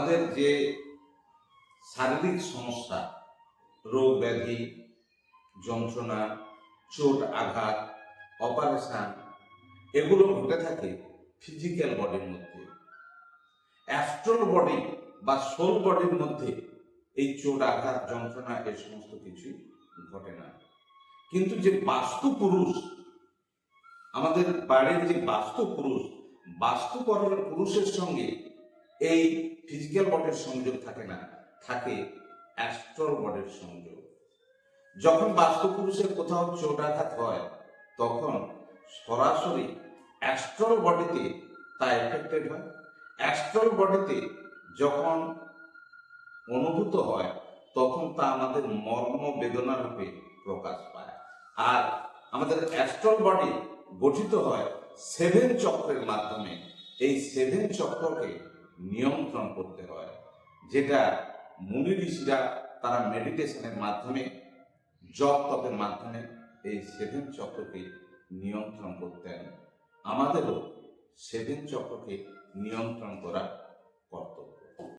আমাদের যে শারীরিক সমস্যা, রোগ ব্যাধি, যন্ত্রণা, চোট আঘাত, অপারেশন, এগুলো ঘটে থাকে ফিজিক্যাল বডির মধ্যে। অ্যাস্ট্রাল বডি বা সোল বডির মধ্যে এই চোট আঘাত, যন্ত্রণা এ সমস্ত কিছুই ঘটে না। কিন্তু যে বাস্তু পুরুষ, আমাদের বাড়ির যে বাস্তু পুরুষ, বাস্তুকরণের পুরুষের সঙ্গে এই ফিজিক্যাল বডির সংযোগ থাকে না, থাকে অ্যাস্ট্রাল বডির সংযোগ। যখন বাস্তু পুরুষের কোথাও চোট আঘাত হয় তখন সরাসরি অ্যাস্ট্রাল বডিতে তা এফেক্টেড হয়। অ্যাস্ট্রাল বডিতে যখন অনুভূত হয় তখন তা আমাদের মর্ম বেদনা রূপে প্রকাশ পায়। আর আমাদের অ্যাস্ট্রাল বডি গঠিত হয় 7 চক্রের মাধ্যমে। এই 7 চক্রকে নিয়ন্ত্রণ করতে হয়, যেটা মুনি ঋষিরা তারা মেডিটেশনের মাধ্যমে, জপ তপের মাধ্যমে এই 7 চক্রকে নিয়ন্ত্রণ করতেন। আমাদেরও 7 চক্রকে নিয়ন্ত্রণ করা কর্তব্য।